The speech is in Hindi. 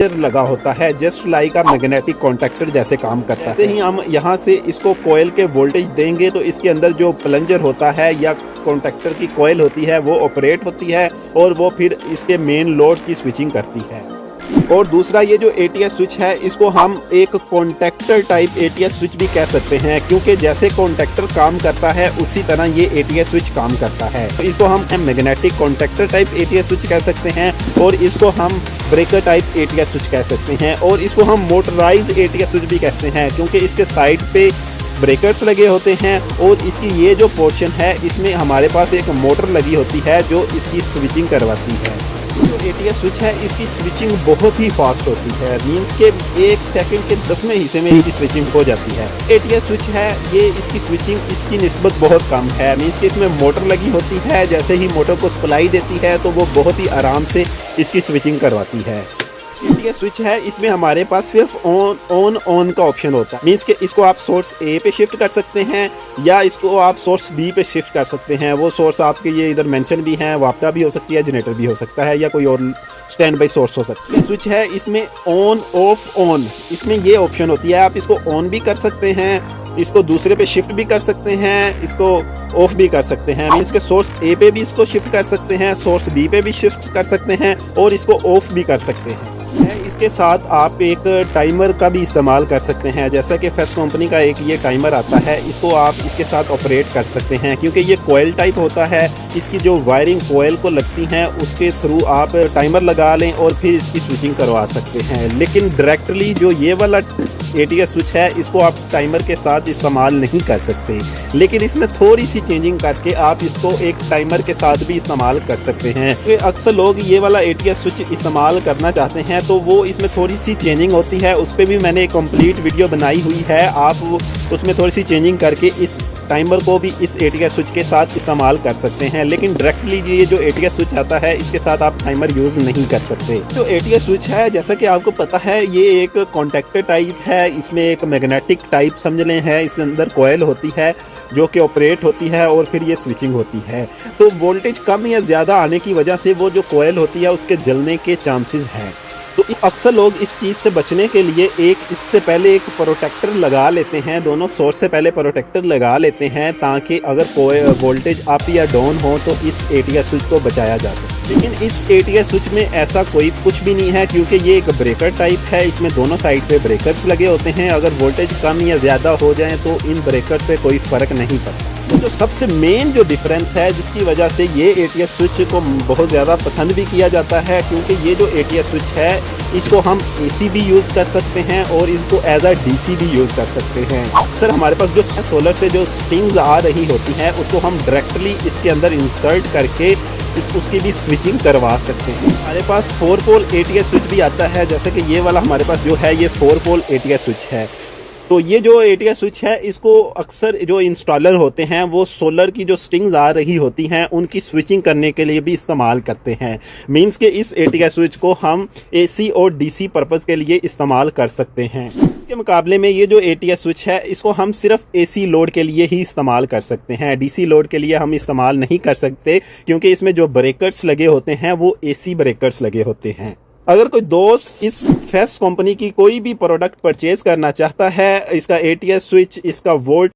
लगा होता है, just like a magnetic contactor जैसे काम करता है। जैसे ही हम यहाँ से इसको कोयल के वोल्टेज देंगे तो इसके अंदर जो प्लंजर होता है या कॉन्टैक्टर की कोयल होती है वो ऑपरेट होती है और वो फिर इसके मेन लोड की स्विचिंग करती है। और दूसरा ये जो एटीएस स्विच है इसको हम एक कॉन्टैक्टर टाइप एटीएस स्विच भी कह सकते हैं, क्योंकि जैसे कॉन्टैक्टर काम करता है उसी तरह ये एटीएस स्विच काम करता है। तो इसको हम magnetic contactor type ATS switch कह सकते हैं और इसको हम ब्रेकर टाइप एटीएस स्विच कह सकते हैं और इसको हम मोटराइज एटीएस स्विच भी कहते हैं, क्योंकि इसके साइड पे ब्रेकर्स लगे होते हैं और इसकी ये जो पोर्शन है इसमें हमारे पास एक मोटर लगी होती है जो इसकी स्विचिंग करवाती है। जो एटीएस स्विच है इसकी स्विचिंग बहुत ही फास्ट होती है, मींस के 1 सेकंड के 10वें हिस्से में इसकी स्विचिंग हो जाती है। एटीएस स्विच है ये इसकी स्विचिंग इसकी निस्बत बहुत कम है, मींस के इसमें मोटर लगी होती है, जैसे ही मोटर को सप्लाई देती है तो वो बहुत ही आराम से इसकी स्विचिंग करवाती है। एटीएस स्विच है इसमें हमारे पास सिर्फ ऑन का ऑप्शन होता है, मींस के इसको आप सोर्स ए पे शिफ्ट कर सकते हैं या इसको आप सोर्स बी पे शिफ्ट कर सकते हैं। वो सोर्स आपके ये इधर मेंशन भी हैं, वापटा भी हो सकती है, जनरेटर भी हो सकता है या कोई और स्टैंड बाई सोर्स हो सकता है। स्विच है इसमें ऑन ऑफ ऑन इसमें ये ऑप्शन होती है, आप इसको ऑन भी कर सकते हैं, इसको दूसरे पे शिफ्ट भी कर सकते हैं, इसको ऑफ भी कर सकते हैं, मींस के सोर्स ए पे भी इसको शिफ्ट कर सकते हैं, सोर्स बी पे भी शिफ्ट कर सकते हैं और इसको ऑफ भी कर सकते हैं। इसके साथ आप एक टाइमर का भी इस्तेमाल कर सकते हैं, जैसा कि फेस्ट कंपनी का एक ये टाइमर आता है, इसको आप इसके साथ ऑपरेट कर सकते हैं, क्योंकि ये कोयल टाइप होता है। इसकी जो वायरिंग कोयल को लगती हैं उसके थ्रू आप टाइमर लगा लें और फिर इसकी स्विचिंग करवा सकते हैं। लेकिन डायरेक्टली जो ये वाला एटीएस स्विच है इसको आप टाइमर के साथ इस्तेमाल नहीं कर सकते, लेकिन इसमें थोड़ी सी चेंजिंग करके आप इसको एक टाइमर के साथ भी इस्तेमाल कर सकते हैं। तो अक्सर लोग ये वाला एटीएस स्विच इस्तेमाल करना चाहते हैं तो वो इसमें थोड़ी सी चेंजिंग होती है, उस पर भी मैंने एक कंप्लीट वीडियो बनाई हुई है, आप उसमें थोड़ी सी चेंजिंग करके इस टाइमर को भी इस एटीएस स्विच के साथ इस्तेमाल कर सकते हैं। लेकिन डायरेक्टली ये जो एटीएस स्विच आता है इसके साथ आप टाइमर यूज़ नहीं कर सकते। जो एटीएस स्विच है जैसा कि आपको पता है ये एक कॉन्टैक्टर टाइप है, इसमें एक मैग्नेटिक टाइप समझ लें है, इसके अंदर कोयल होती है जो कि ऑपरेट होती है और फिर ये स्विचिंग होती है। तो वोल्टेज कम या ज़्यादा आने की वजह से वो जो कोयल होती है उसके जलने के चांसेस हैं। तो अक्सर लोग इस चीज़ से बचने के लिए इससे पहले एक प्रोटेक्टर लगा लेते हैं, दोनों सोर्स से पहले प्रोटेक्टर लगा लेते हैं ताकि अगर कोई वोल्टेज अप या डाउन हो तो इस एटीएस स्विच को बचाया जा सके। लेकिन इस एटीएस स्विच में ऐसा कोई कुछ भी नहीं है, क्योंकि ये एक ब्रेकर टाइप है, इसमें दोनों साइड पे ब्रेकर्स लगे होते हैं। अगर वोल्टेज कम या ज़्यादा हो जाए तो इन ब्रेकर से कोई फ़र्क नहीं पड़ता। तो जो सबसे मेन जो डिफरेंस है जिसकी वजह से ये एटीएस स्विच को बहुत ज़्यादा पसंद भी किया जाता है, क्योंकि ये जो एटीएस स्विच है इसको हम एसी भी यूज़ कर सकते हैं और इसको एज अ डीसी भी यूज़ कर सकते हैं। अक्सर हमारे पास जो सोलर से जो स्ट्रिंग्स आ रही होती हैं उसको हम डायरेक्टली इसके अंदर इंसर्ट करके उसकी भी स्विचिंग करवा सकते हैं। हमारे पास 4 पोल एटीएस स्विच भी आता है, जैसे कि ये वाला हमारे पास जो है ये 4 पोल एटीएस स्विच है। तो ये जो एटीएस स्विच है इसको अक्सर जो इंस्टॉलर होते हैं वो सोलर की जो स्ट्रिंग्स आ रही होती हैं उनकी स्विचिंग करने के लिए भी इस्तेमाल करते हैं। मींस के इस एटीएस स्विच को हम एसी और डीसी पर्पस के लिए इस्तेमाल कर सकते हैं। के मुकाबले में ये जो एटीएस स्विच है इसको हम सिर्फ एसी लोड के लिए ही इस्तेमाल कर सकते हैं, डीसी लोड के लिए हम इस्तेमाल नहीं कर सकते, क्योंकि इसमें जो ब्रेकर्स लगे होते हैं वो एसी ब्रेकर्स लगे होते हैं। अगर कोई दोस्त इस फेस्ट कंपनी की कोई भी प्रोडक्ट परचेज करना चाहता है, इसका एटीएस स्विच, इसका वोल्ट